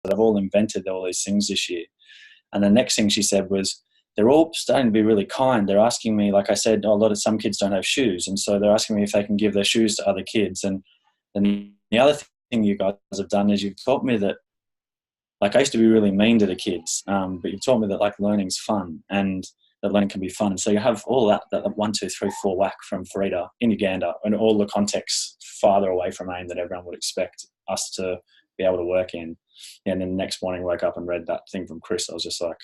they've all invented all these things this year. And the next thing she said was, they're all starting to be really kind. They're asking me, like I said, some kids don't have shoes. And so they're asking me if they can give their shoes to other kids. And the other thing you guys have done is you've taught me that, like, I used to be really mean to the kids, but you've taught me that, like, learning's fun and that learning can be fun. So you have all that 1, 2, 3, 4 whack from Farida in Uganda, and all the contexts farther away from AIM that everyone would expect us to be able to work in. And then the next morning, woke up and read that thing from Chris. I was just like,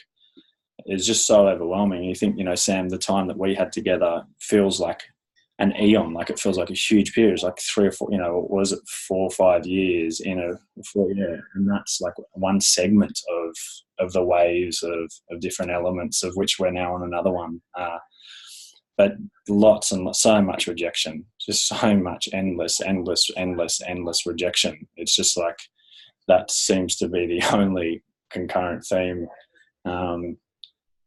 it's just so overwhelming. You think, Sam, the time that we had together feels like an eon, like it feels like a huge period. It's like 3 or 4, was it 4 or 5 years and that's like one segment of the waves of different elements, of which we're now on another one. But lots and so much rejection, just so much endless rejection. It's just like, that seems to be the only concurrent theme,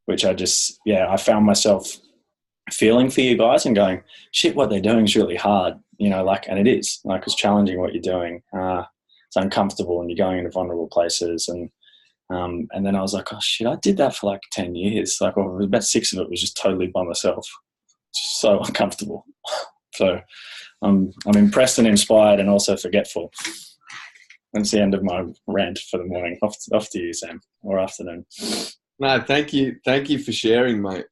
which I found myself feeling for you guys and going, shit, what they're doing is really hard, and it is, like, it's challenging what you're doing. It's uncomfortable and you're going into vulnerable places. And then I was like, oh shit, I did that for like 10 years. Like, about 6 of it was just totally by myself. It's just so uncomfortable. So I'm impressed and inspired and also forgetful. That's the end of my rant for the morning. Off to you, Sam, or afternoon. No, thank you for sharing, mate.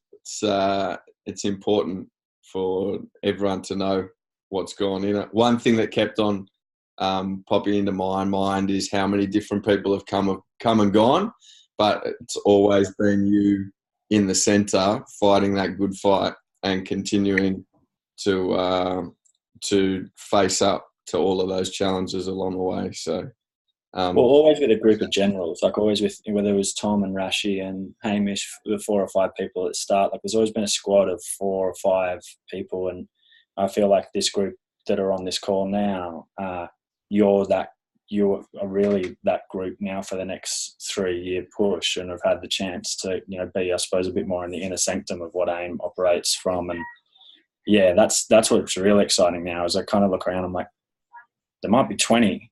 It's important for everyone to know what's gone in it. One thing that kept on popping into my mind is how many different people have come and gone, but it's always been you in the centre fighting that good fight and continuing to face up to all of those challenges along the way. So, always with a group of generals, like always with, whether it was Tom and Rashi and Hamish, the 4 or 5 people at the start, like there's always been a squad of 4 or 5 people. And I feel like this group that are on this call now, you are really that group now for the next 3-year push, and have had the chance to, be, I suppose, a bit more in the inner sanctum of what AIM operates from. And yeah, that's what's really exciting now, is I kind of look around, I'm like, there might be 20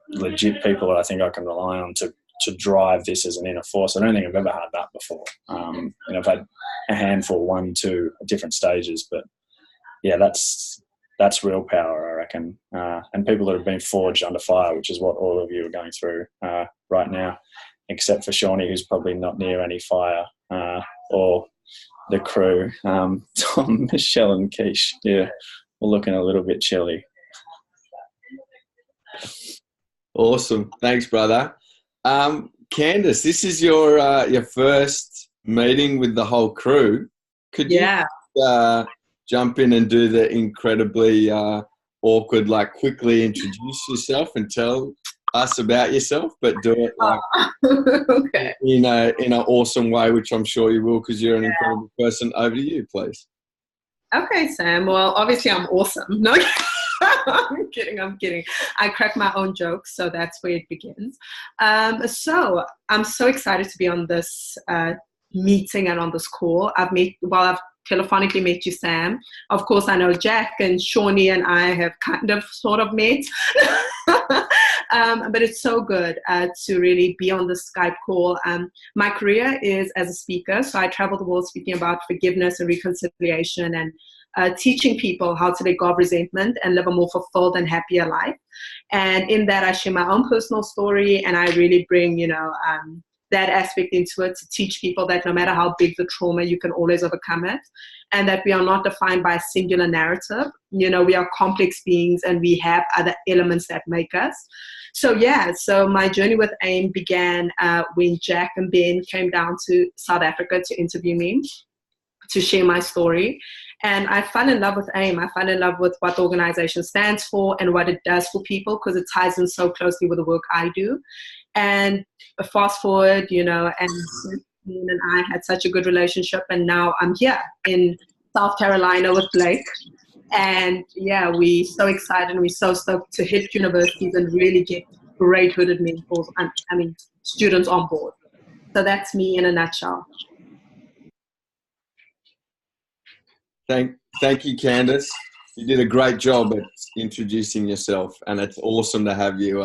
legit people that I think I can rely on to drive this as an inner force. I don't think I've ever had that before. I've had a handful, 1, 2 at different stages, but yeah, that's real power, I reckon. And people that have been forged under fire, which is what all of you are going through right now, except for Shawnee, who's probably not near any fire, or the crew. Tom, Michelle and Keish, yeah, we're looking a little bit chilly. Awesome. Thanks, brother. Candice, this is your first meeting with the whole crew. Could you jump in and do the incredibly awkward, like, quickly introduce yourself and tell us about yourself, but do it like okay. in an awesome way, which I'm sure you will, because you're an incredible person. Over to you, please. Okay, Sam. Well, obviously I'm awesome. No, I'm kidding. I crack my own jokes, so that's where it begins. So I'm so excited to be on this meeting and on this call. I've telephonically met you, Sam. Of course, I know Jack and Shawnee and I have kind of sort of met. But it's so good to really be on this Skype call. My career is as a speaker, so I travel the world speaking about forgiveness and reconciliation and teaching people how to let go of resentment and live a more fulfilled and happier life. And in that, I share my own personal story, and I really bring, that aspect into it to teach people that no matter how big the trauma, you can always overcome it, and that we are not defined by a singular narrative. We are complex beings, and we have other elements that make us. So my journey with AIM began when Jack and Ben came down to South Africa to interview me, to share my story. And I fell in love with AIM. I fell in love with what the organization stands for and what it does for people, because it ties in so closely with the work I do. And fast forward, and I had such a good relationship, and now I'm here in South Carolina with Blake. And we're so excited, and we're so stoked to hit universities and really get great hooded mentors, students on board. So that's me in a nutshell. Thank you, Candice. You did a great job at introducing yourself, and it's awesome to have you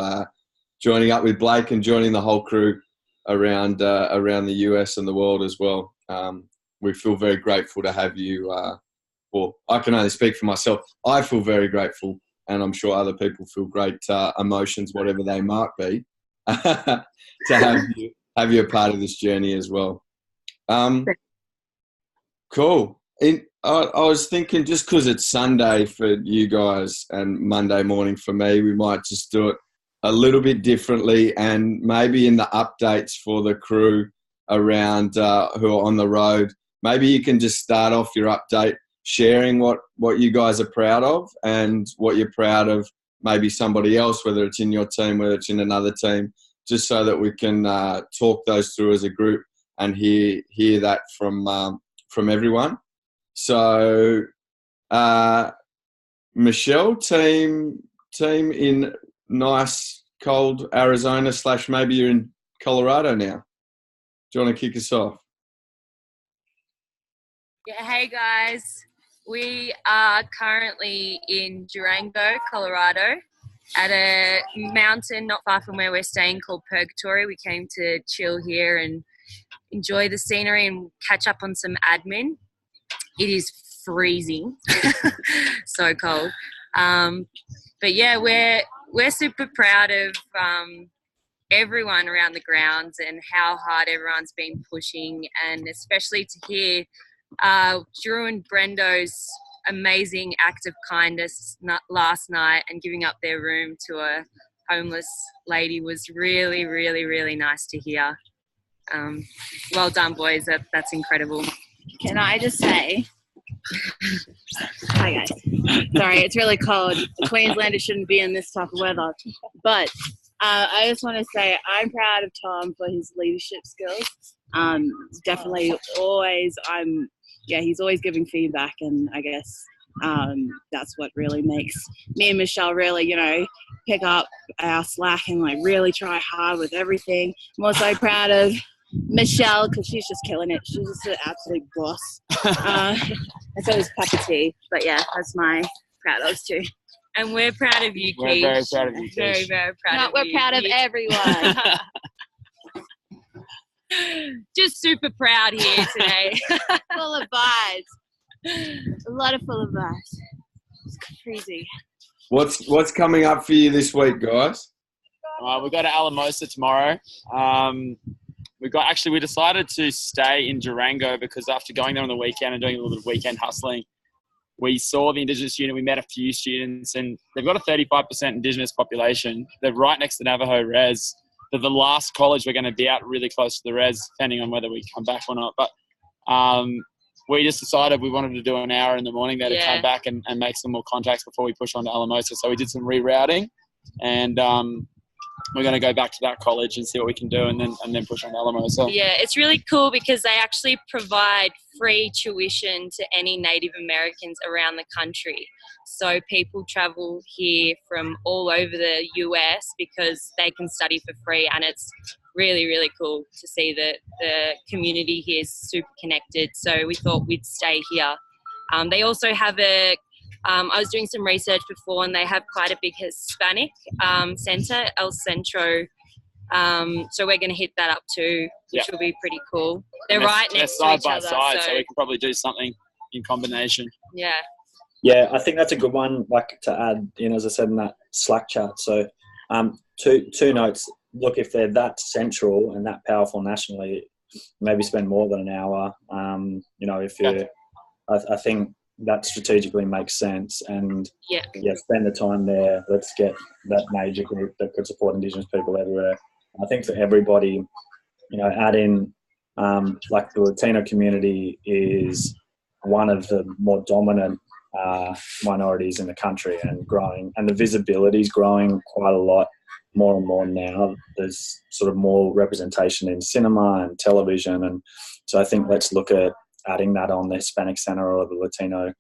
joining up with Blake and joining the whole crew around the US and the world as well. We feel very grateful to have you. Well, I can only speak for myself. I feel very grateful, and I'm sure other people feel great emotions, whatever they might be, to have you a part of this journey as well. Cool. I was thinking, just because it's Sunday for you guys and Monday morning for me, we might just do it a little bit differently, and maybe in the updates for the crew around who are on the road, maybe you can just start off your update sharing what you guys are proud of and what you're proud of, maybe somebody else, whether it's in your team, whether it's in another team, just so that we can talk those through as a group and hear that from everyone. So, Michelle, team in nice cold Arizona / maybe you're in Colorado now. Do you want to kick us off? Yeah, hey guys. We are currently in Durango, Colorado, at a mountain not far from where we're staying called Purgatory. We came to chill here and enjoy the scenery and catch up on some admin. It is freezing, so cold. But yeah, we're super proud of everyone around the grounds and how hard everyone's been pushing, and especially to hear Drew and Brendo's amazing act of kindness last night and giving up their room to a homeless lady was really, really, really nice to hear. Well done, boys. That's incredible. Can I just say, hi guys. Sorry, it's really cold. Queenslanders shouldn't be in this type of weather. But I just want to say I'm proud of Tom for his leadership skills. Definitely always, he's always giving feedback, and I guess that's what really makes me and Michelle really, pick up our slack and really try hard with everything. I'm also proud of Michelle because she's just killing it. She's just an absolute boss. And so is Papa T. But yeah, that's my proud of those two. And we're proud of you, Keith. We're very proud of you, Keith. Very, very proud of we're you. We're proud of everyone. Just super proud here today. Full of vibes. A lot of full of vibes. It's crazy. What's coming up for you this week, guys? We go to Alamosa tomorrow. We decided to stay in Durango because after going there on the weekend and doing a little bit of weekend hustling, we saw the Indigenous unit. We met a few students, and they've got a 35% Indigenous population. They're right next to Navajo Res. They're the last college we're going to be at, really close to the Res, depending on whether we come back or not. But we just decided we wanted to do an hour in the morning there to come back and make some more contacts before we push on to Alamosa. So we did some rerouting, and we're going to go back to that college and see what we can do, and then push on to Alamosa. Yeah, it's really cool because they actually provide free tuition to any Native Americans around the country. So people travel here from all over the US because they can study for free, and it's really, really cool to see that the community here is super connected. So we thought we'd stay here. They also have I was doing some research before, and they have quite a big Hispanic centre, El Centro. So we're going to hit that up too, which will be pretty cool. They're right next to each other. Side by side, so we can probably do something in combination. Yeah. Yeah, I think that's a good one, to add in, as I said in that Slack chat. So two notes. Look, if they're that central and that powerful nationally, maybe spend more than an hour. I think that strategically makes sense, and spend the time there. Let's get that major group that could support Indigenous people everywhere. I think for everybody, add in the Latino community is one of the more dominant minorities in the country and growing, and the visibility is growing quite a lot, more and more now. There's sort of more representation in cinema and television, and so I think let's look at adding that on the Hispanic Center or the Latino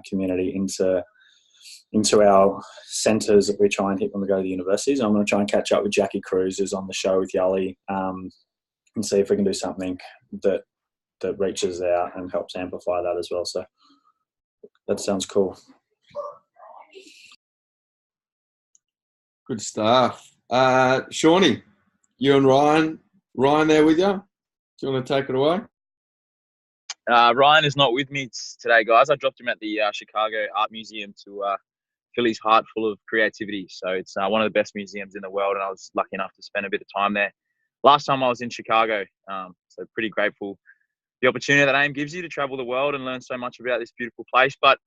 community into our centres that we try and hit when we go to the universities. I'm going to try and catch up with Jackie Cruz, who's on the show with Yali, and see if we can do something that reaches out and helps amplify that as well. So that sounds cool. Good stuff. Shawnee, you and Ryan there with you? Do you want to take it away? Ryan is not with me today, guys. I dropped him at the Chicago Art Museum to fill his heart full of creativity. So it's one of the best museums in the world, and I was lucky enough to spend a bit of time there. Last time I was in Chicago, so pretty grateful the opportunity that AIM gives you to travel the world and learn so much about this beautiful place. But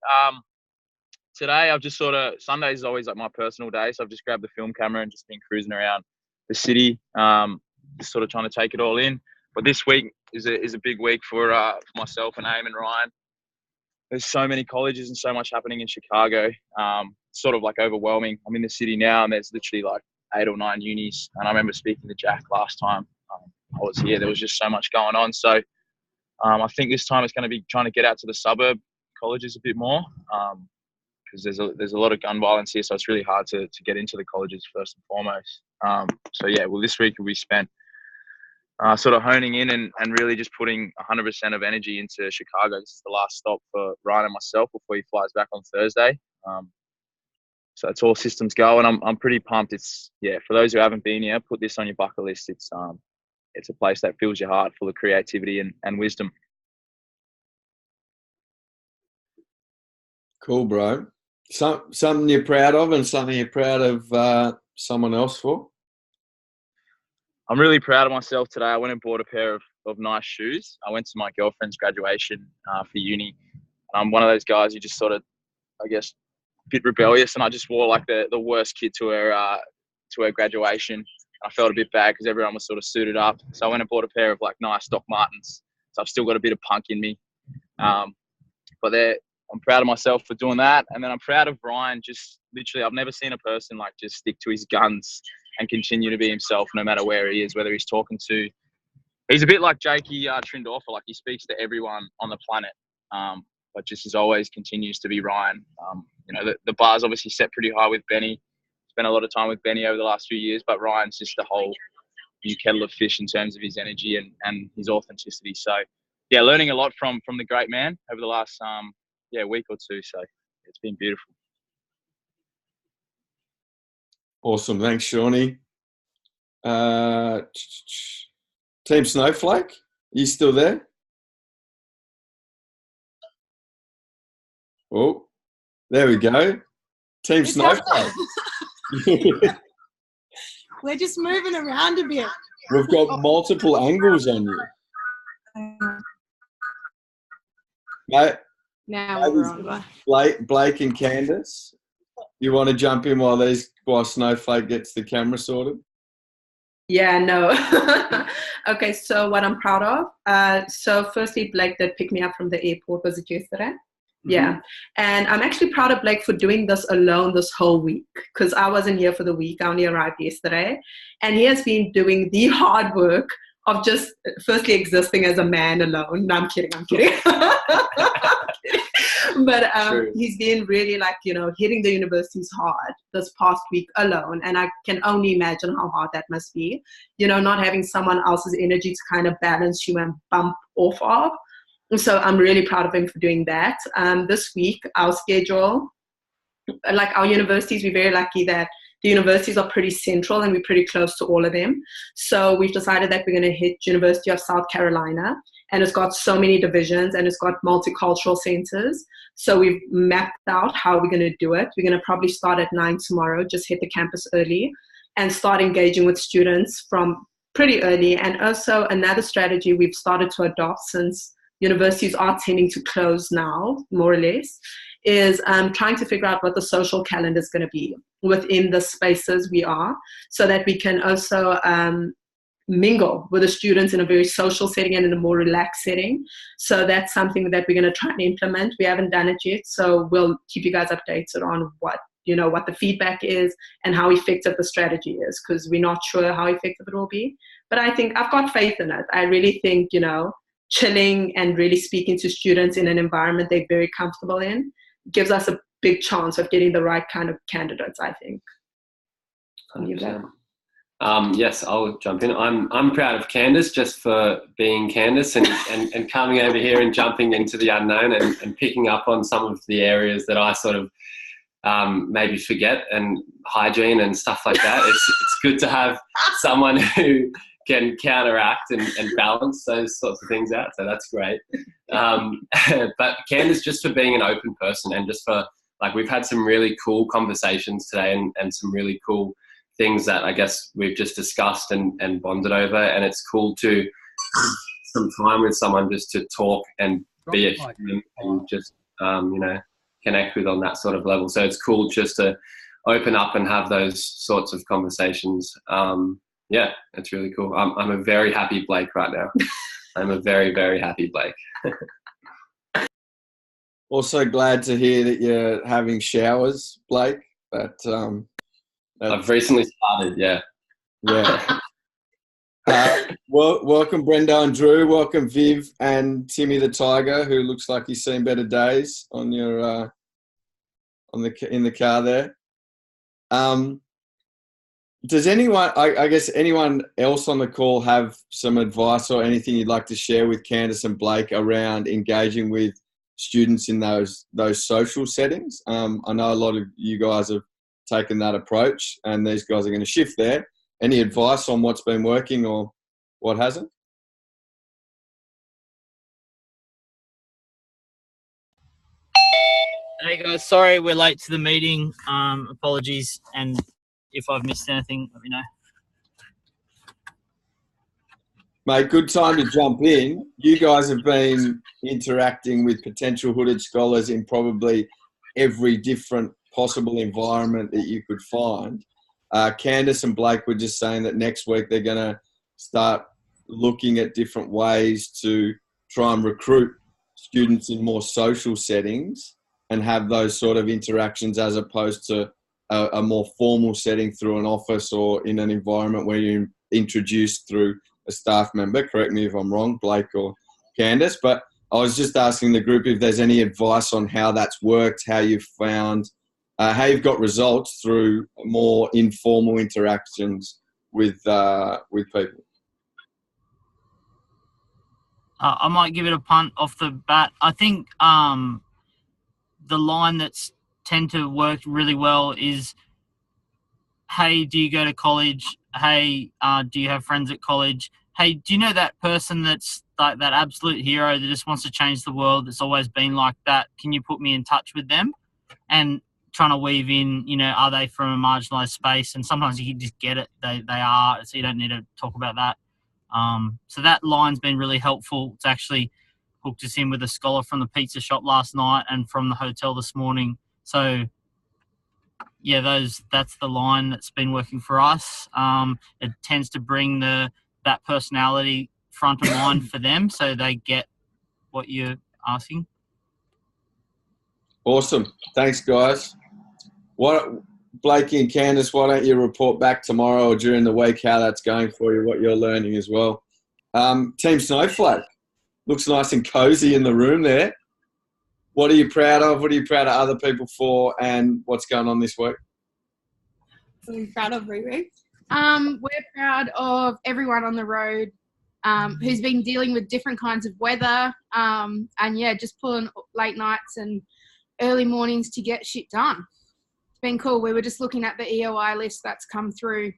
today I've just Sundays is always like my personal day, so I've just grabbed the film camera and just been cruising around the city, just sort of trying to take it all in. But this week is a big week for myself and AIM and Ryan. There's so many colleges and so much happening in Chicago. Sort of like overwhelming. I'm in the city now, and there's literally like 8 or 9 unis. And I remember speaking to Jack last time I was here. There was just so much going on. So I think this time it's going to be trying to get out to the suburb colleges a bit more, because there's a lot of gun violence here. So it's really hard to get into the colleges first and foremost. So yeah, well, this week will be spent sort of honing in and really just putting 100% of energy into Chicago. This is the last stop for Ryan and myself before he flies back on Thursday. So it's all systems go, and I'm pretty pumped. For those who haven't been here, put this on your bucket list. It's a place that fills your heart full of creativity and wisdom. Cool, bro. Something you're proud of, and something you're proud of someone else for? I'm really proud of myself today. I went and bought a pair of nice shoes. I went to my girlfriend's graduation for uni. I'm one of those guys who just sort of, I guess, a bit rebellious, and I just wore like the worst kit to her graduation. I felt a bit bad because everyone was sort of suited up. So I went and bought a pair of like nice Doc Martens. So I've still got a bit of punk in me. But I'm proud of myself for doing that. And then I'm proud of Ryan. Just literally, I've never seen a person like just stick to his guns and continue to be himself no matter where he is, whether he's talking to. He's a bit like Jakey Trindorfer. Like, he speaks to everyone on the planet. But just as always continues to be Ryan. The bar's obviously set pretty high with Benny. Spent a lot of time with Benny over the last few years, but Ryan's just a whole new kettle of fish in terms of his energy and his authenticity. So yeah, learning a lot from the great man over the last week or two. So it's been beautiful. Awesome. Thanks, Shawnee. Team Snowflake, are you still there? Oh, there we go. Team Snowflake. We're just moving around a bit. We've got multiple angles on you. Mate, Now we're on. Blake and Candace, you want to jump in while Snowflake gets the camera sorted? Yeah, no. Okay, so what I'm proud of. So firstly, Blake did pick me up from the airport. Was it yesterday? Yeah. And I'm actually proud of Blake for doing this alone this whole week, because I wasn't here for the week. I only arrived yesterday. And he has been doing the hard work of just firstly existing as a man alone. No, I'm kidding. But he's been really hitting the universities hard this past week alone. And I can only imagine how hard that must be, not having someone else's energy to kind of balance you and bump off of. So I'm really proud of him for doing that. This week, our schedule, like our universities, we're very lucky that the universities are pretty central and we're pretty close to all of them. So we've decided that we're going to hit University of South Carolina, and it's got so many divisions and it's got multicultural centers. So we've mapped out how we're going to do it. We're going to probably start at 9 tomorrow, just hit the campus early and start engaging with students from pretty early. And also another strategy we've started to adopt, since universities are tending to close now, more or less, is trying to figure out what the social calendar is going to be within the spaces we are, so that we can also mingle with the students in a very social setting and in a more relaxed setting. So that's something that we're going to try and implement. We haven't done it yet, so we'll keep you guys updated on what the feedback is and how effective the strategy is, because we're not sure how effective it will be. But I think I've got faith in it. I really think, chilling and really speaking to students in an environment they're very comfortable in gives us a big chance of getting the right kind of candidates, I think. Yes, I'll jump in. I'm proud of Candace just for being Candace and coming over here and jumping into the unknown and picking up on some of the areas that I sort of maybe forget, and hygiene and stuff like that. It's good to have someone who can counteract and balance those sorts of things out. So that's great. But Candace, just for being an open person, and just for, like, we've had some really cool conversations today, and some really cool things that I guess we've just discussed and bonded over. And it's cool to some time with someone just to talk and be a human and just, connect with on that sort of level. So it's cool just to open up and have those sorts of conversations. Yeah, it's really cool. I'm a very happy Blake right now. I'm a very, very happy Blake. Also glad to hear that you're having showers, Blake. But I've recently started, yeah. Yeah. Welcome Brendo and Drew. Welcome Viv and Timmy the Tiger, who looks like he's seen better days on your in the car there. Does anyone, I guess anyone else on the call, have some advice or anything you'd like to share with Candace and Blake around engaging with students in those social settings? I know a lot of you guys have taken that approach, and these guys are going to shift there. Any advice on what's been working or what hasn't? Hey guys, sorry we're late to the meeting. Apologies, and if I've missed anything, let me know. Mate, good time to jump in. You guys have been interacting with potential hooded scholars in probably every different possible environment that you could find. Candace and Blake were just saying that next week they're going to start looking at different ways to try and recruit students in more social settings and have those sort of interactions, as opposed to a more formal setting through an office or in an environment where you're introduced through a staff member. Correct me if I'm wrong, Blake or Candace, but I was just asking the group if there's any advice on how that's worked, how you've found, how you've got results through more informal interactions with people. I might give it a punt off the bat. I think the line that's tend to work really well is, hey, do you go to college? Hey, do you have friends at college? Hey, do you know that person that's like that absolute hero that just wants to change the world, that's always been like that? Can you put me in touch with them? And trying to weave in, are they from a marginalised space? And sometimes you can just get it. They are, so you don't need to talk about that. So that line's been really helpful. It's actually hooked us in with a scholar from the pizza shop last night and from the hotel this morning. So, yeah, that's the line that's been working for us. It tends to bring that personality front of mind for them, so they get what you're asking. Awesome. Thanks, guys. Blakey and Candace, why don't you report back tomorrow or during the week how that's going for you, what you're learning as well. Team Snowflake looks nice and cozy in the room there. What are you proud of? What are you proud of other people for? And what's going on this week? What are you proud of, Riri? We're proud of everyone on the road who's been dealing with different kinds of weather and, yeah, just pulling late nights and early mornings to get shit done. It's been cool. We were just looking at the EOI list that's come through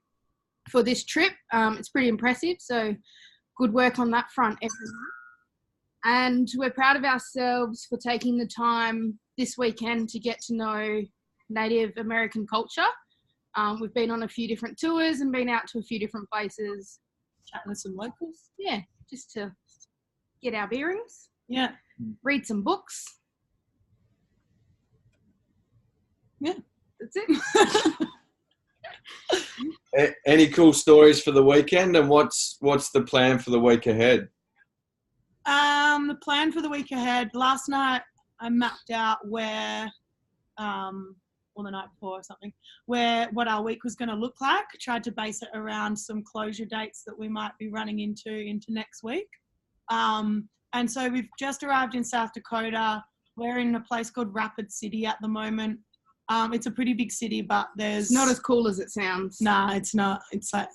for this trip. It's pretty impressive, so good work on that front, everyone. And we're proud of ourselves for taking the time this weekend to get to know Native American culture. We've been on a few different tours and been out to a few different places. Chatting with some locals. Yeah, just to get our bearings. Yeah. Read some books. Yeah. That's it. Any cool stories for the weekend, and what's the plan for the week ahead? The plan for the week ahead, last night I mapped out where, or the night before or something, what our week was going to look like. Tried to base it around some closure dates that we might be running into next week. And so we've just arrived in South Dakota. We're in a place called Rapid City at the moment. It's a pretty big city, but there's... It's not as cool as it sounds. Nah, it's not. It's like...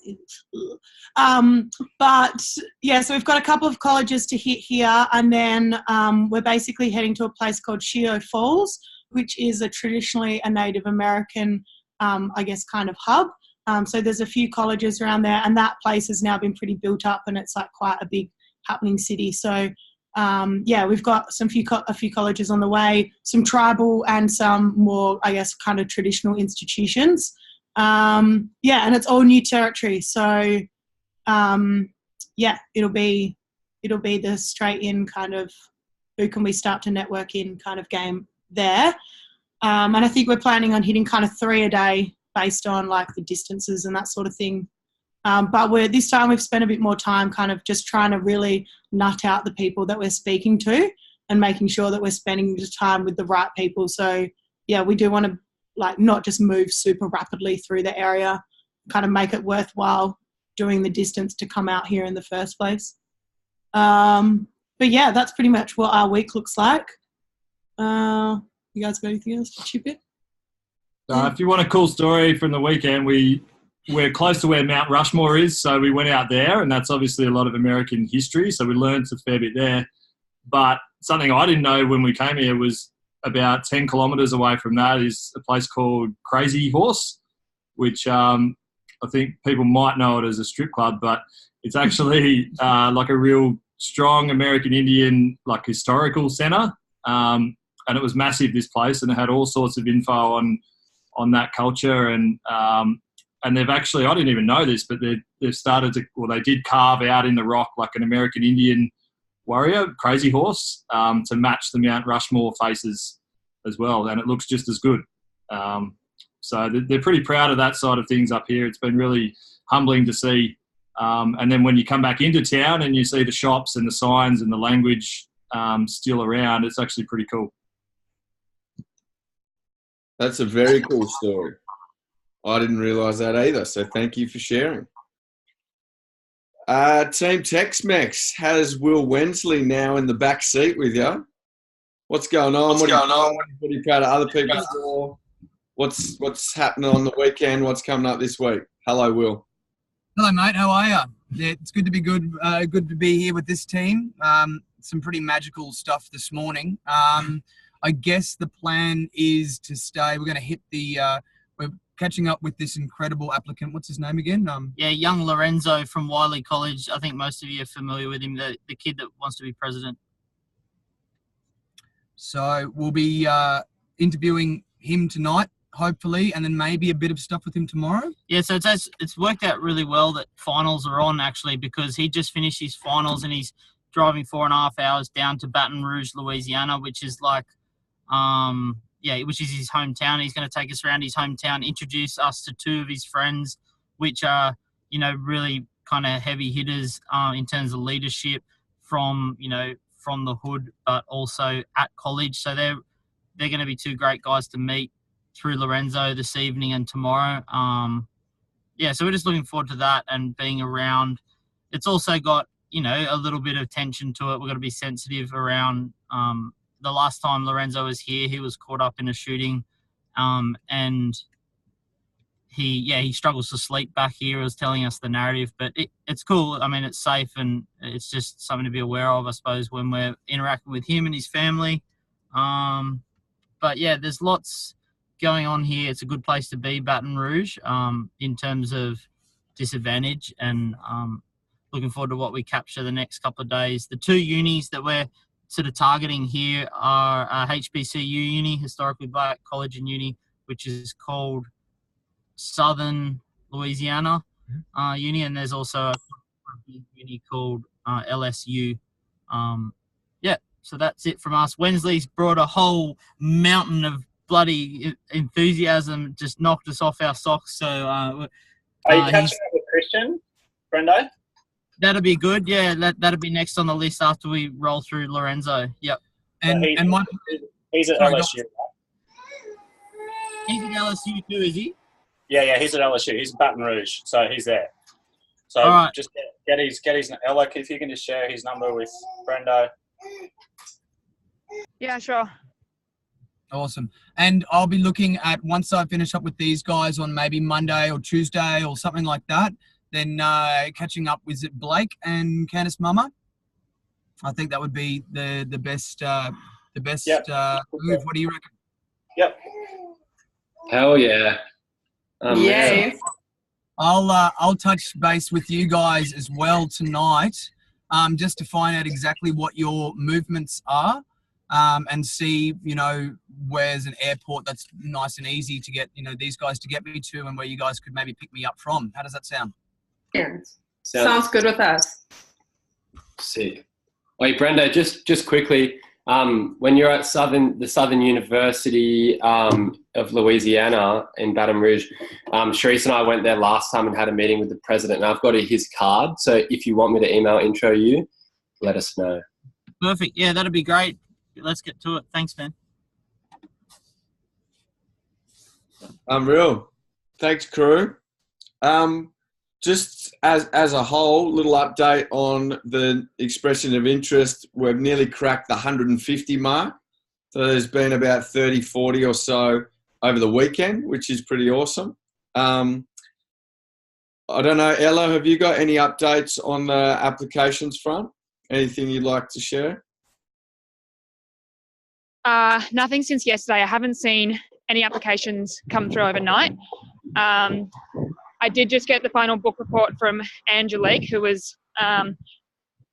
but, yeah, so we've got a couple of colleges to hit here, and then we're basically heading to a place called Shio Falls, which is traditionally a Native American, I guess, kind of hub. So there's a few colleges around there, and that place has now been pretty built up, and it's like quite a big happening city. So we've got a few colleges on the way, some tribal and some more, I guess, kind of traditional institutions. And it's all new territory. So it'll be the straight in kind of who can we start to network in kind of game there. And I think we're planning on hitting kind of 3 a day based on like the distances and that sort of thing. But this time we've spent a bit more time kind of just trying to really nut out the people that we're speaking to and making sure that we're spending the time with the right people. So we do want to like not just move super rapidly through the area, kind of make it worthwhile doing the distance to come out here in the first place. But that's pretty much what our week looks like. You guys got anything else to chip in? If you want a cool story from the weekend, we're close to where Mount Rushmore is, so we went out there, and that's obviously a lot of American history, so we learned a fair bit there. But something I didn't know when we came here was about 10 kilometres away from that is a place called Crazy Horse, which I think people might know it as a strip club, but it's actually like a real strong American Indian like historical centre, and it was massive, this place, and it had all sorts of info on that culture, and they've actually, I didn't even know this, but they've started to, well, they did carve out in the rock like an American Indian warrior, Crazy Horse, to match the Mount Rushmore faces as well, and it looks just as good. So they're pretty proud of that side of things up here. It's been really humbling to see. And then when you come back into town and you see the shops and the signs and the language still around, it's actually pretty cool. That's a very cool story. I didn't realise that either, so thank you for sharing. Team Tex-Mex has Will Wensley now in the back seat with you. What's going on? What are you proud of other people for? What's happening on the weekend? What's coming up this week? Hello, Will. Hello, mate. How are you? Yeah, it's good to be good to be here with this team. Some pretty magical stuff this morning. I guess the plan is to stay. We're going to hit we're catching up with this incredible applicant. What's his name again? Young Lorenzo from Wiley College. I think most of you are familiar with him, the kid that wants to be president. So we'll be interviewing him tonight, hopefully, and then maybe a bit of stuff with him tomorrow. Yeah, so it's worked out really well that finals are on, actually, because he just finished his finals and he's driving 4.5 hours down to Baton Rouge, Louisiana, which is like, which is his hometown. He's going to take us around his hometown, introduce us to 2 of his friends, which are, really kind of heavy hitters in terms of leadership from the hood, but also at college. So they're going to be 2 great guys to meet through Lorenzo this evening and tomorrow. So we're just looking forward to that and being around. It's also got, a little bit of tension to it. We've got to be sensitive around the last time Lorenzo was here, he was caught up in a shooting, and he struggles to sleep back here. He was telling us the narrative, but it's cool. I mean, it's safe, and it's just something to be aware of, I suppose, when we're interacting with him and his family. But yeah, there's lots going on here. It's a good place to be, Baton Rouge, in terms of disadvantage, and looking forward to what we capture the next couple of days. The 2 unis that we're sort of targeting here are HBCU uni, historically black college and uni, which is called Southern Louisiana uni, and there's also a uni called LSU. So that's it from us. Wensley's brought a whole mountain of bloody enthusiasm, just knocked us off our socks. So are you catching up with Christian, Brendo? That'll be good. Yeah, that'll be next on the list after we roll through Lorenzo. Yep. And he's at LSU. He's at LSU too, is he? Yeah, he's at LSU. He's at Baton Rouge, so he's there. So right. Just get his Alec, if you can just share his number with Brendo. Yeah, sure. Awesome. And I'll be looking at, once I finish up with these guys on maybe Monday or Tuesday or something like that, then catching up with Blake and Candice Mama. I think that would be the best move. What do you reckon? Yep. Hell yeah. Yes. I'll touch base with you guys as well tonight, just to find out exactly what your movements are, and see, where's an airport that's nice and easy to get, these guys to get me to, and where you guys could maybe pick me up from. How does that sound? Yeah. Sounds good with us. Sick. Wait, Brenda, just quickly, when you're at the Southern University of Louisiana in Baton Rouge, Sharice and I went there last time and had a meeting with the president, and I've got his card. So if you want me to email intro you, let us know. Perfect. Yeah, that'd be great. Let's get to it. Thanks, man. Unreal. Thanks, crew. Just as a whole, little update on the expression of interest. We've nearly cracked the 150 mark. So there's been about 30, 40 or so over the weekend, which is pretty awesome. I don't know, Ella, have you got any updates on the applications front? Anything you'd like to share? Nothing since yesterday. I haven't seen any applications come through overnight. I did just get the final book report from Angelique, who was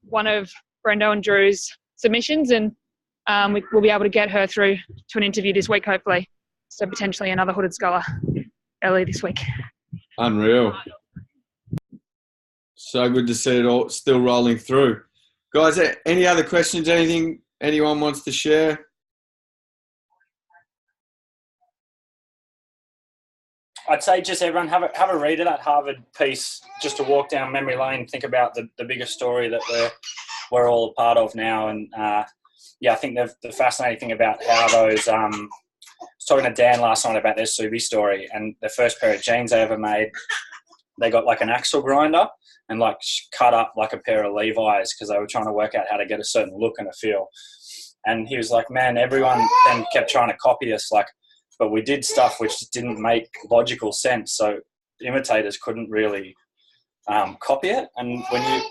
one of Brendo and Drew's submissions, and we'll be able to get her through to an interview this week, hopefully. So potentially another Hooded Scholar early this week. Unreal. So good to see it all still rolling through. Guys, any other questions, anything anyone wants to share? I'd say just everyone have a read of that Harvard piece, just to walk down memory lane, think about the bigger story that we're all a part of now. And I think the fascinating thing about how those I was talking to Dan last night about their Subi story, and the first pair of jeans they ever made, they got like an axle grinder and like cut up like a pair of Levi's because they were trying to work out how to get a certain look and a feel. And he was like, man, everyone then kept trying to copy us, but we did stuff which didn't make logical sense. So imitators couldn't really copy it. And when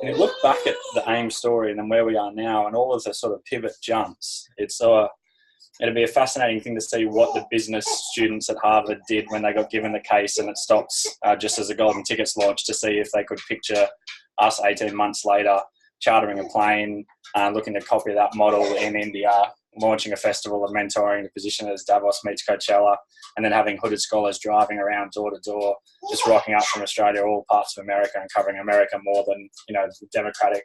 you look back at the AIM story and then where we are now and all of the sort of pivot jumps, it'd be a fascinating thing to see what the business students at Harvard did when they got given the case and it stops just as the Golden Tickets launched, to see if they could picture us 18 months later chartering a plane, looking to copy that model in India, launching a festival of mentoring, the position as Davos meets Coachella, and then having Hooded Scholars driving around door to door, just rocking up from Australia, all parts of America, and covering America more than the Democratic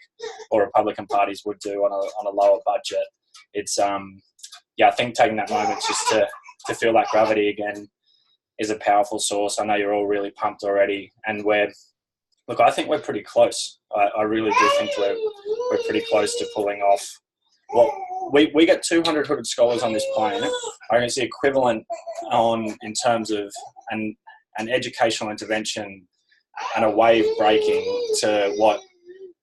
or Republican parties would do on a lower budget. It's I think taking that moment just to feel that gravity again is a powerful source. I know you're all really pumped already, and I think we're pretty close. I really do think we're pretty close to pulling off. Well, we get 200 Hooded Scholars on this plane. I think it's the equivalent in terms of an educational intervention and a wave breaking to what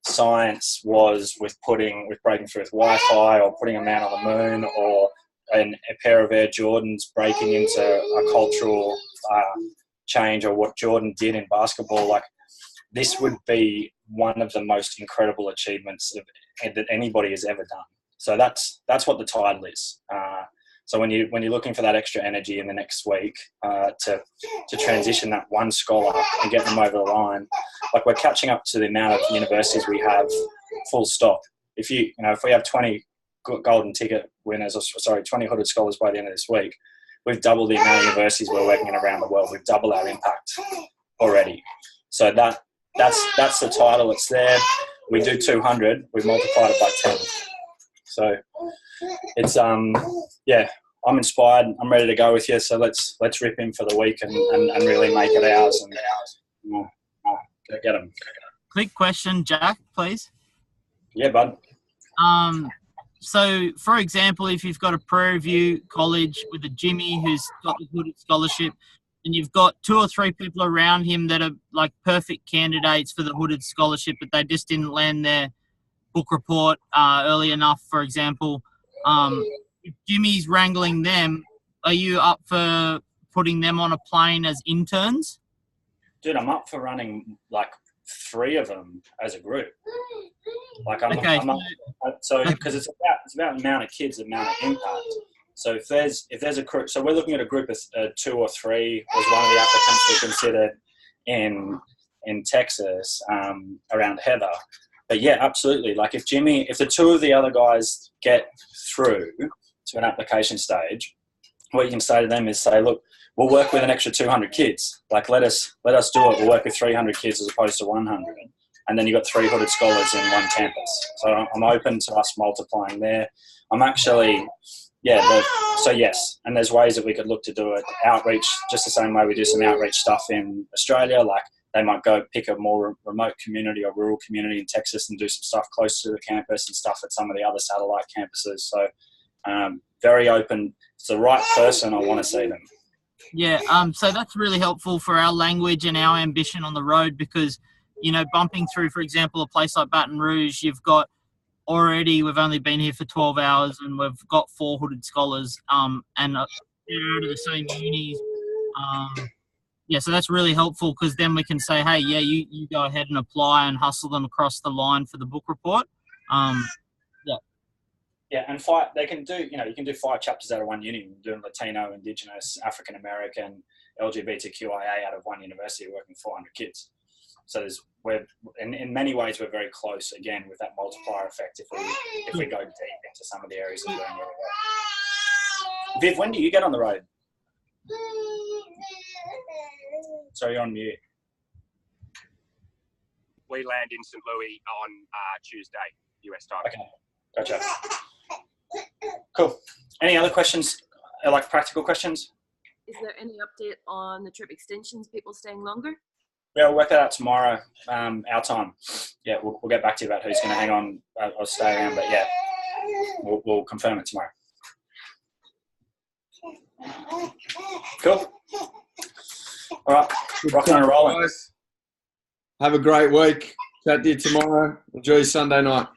science was with breaking through with Wi-Fi, or putting a man on the moon, or a pair of Air Jordans breaking into a cultural change, or what Jordan did in basketball. This would be one of the most incredible achievements that anybody has ever done. So that's what the title is. So when you're looking for that extra energy in the next week to transition that one scholar and get them over the line, we're catching up to the amount of universities we have. Full stop. If we have 20 golden ticket winners, 20 Hooded Scholars by the end of this week, we've doubled the amount of universities we're working in around the world. We've doubled our impact already. So that's the title. It's there. We do 200. We've multiplied it by 10. So it's I'm inspired. I'm ready to go with you. So let's rip in for the week and really make it ours and go get them. Quick question, Jack, please. Yeah, bud. So, for example, if you've got a Prairie View College with a Jimmy who's got the Hooded Scholarship, and you've got 2 or 3 people around him that are like perfect candidates for the Hooded Scholarship, but they just didn't land their book report early enough, for example. If Jimmy's wrangling them, are you up for putting them on a plane as interns? Dude, I'm up for running 3 of them as a group. I'm up, so because it's about the amount of kids, the amount of impact. So if there's a group, so we're looking at a group of 2 or 3 was one of the applicants we considered in Texas around Heather. But yeah, absolutely. Like if the 2 of the other guys get through to an application stage, what you can say to them is say, look, we'll work with an extra 200 kids. Like let us do it. We'll work with 300 kids as opposed to 100. And then you've got 3 hooded scholars in one campus. So I'm open to us multiplying there. I'm actually, so yes. And there's ways that we could look to do it. Outreach, just the same way we do some outreach stuff in Australia. Like they might go pick a more remote community or rural community in Texas and do some stuff close to the campus and stuff at some of the other satellite campuses. So very open. It's the right person. I want to see them. Yeah, so that's really helpful for our language and our ambition on the road because, bumping through, for example, a place like Baton Rouge, we've only been here for 12 hours and we've got 4 hooded scholars and they're out of the same unis. So that's really helpful because then we can say, hey, yeah, you go ahead and apply and hustle them across the line for the book report. Yeah, and they can do, you can do 5 chapters out of one uni. You can do Latino, Indigenous, African American, LGBTQIA out of one university working with 400 kids. So in many ways we're very close again with that multiplier effect if we go deep into some of the areas of doing really well. Viv, when do you get on the road? Sorry, you're on mute. We land in St. Louis on Tuesday, US time. Okay, gotcha. Cool. Any other questions, like practical questions? Is there any update on the trip extensions, people staying longer? Yeah, we'll work that out tomorrow, our time. Yeah, we'll get back to you about who's going to hang on or stay around, but yeah, we'll confirm it tomorrow. Cool. All right, rocking and rolling. Have a great week. Chat to you tomorrow. Enjoy your Sunday night.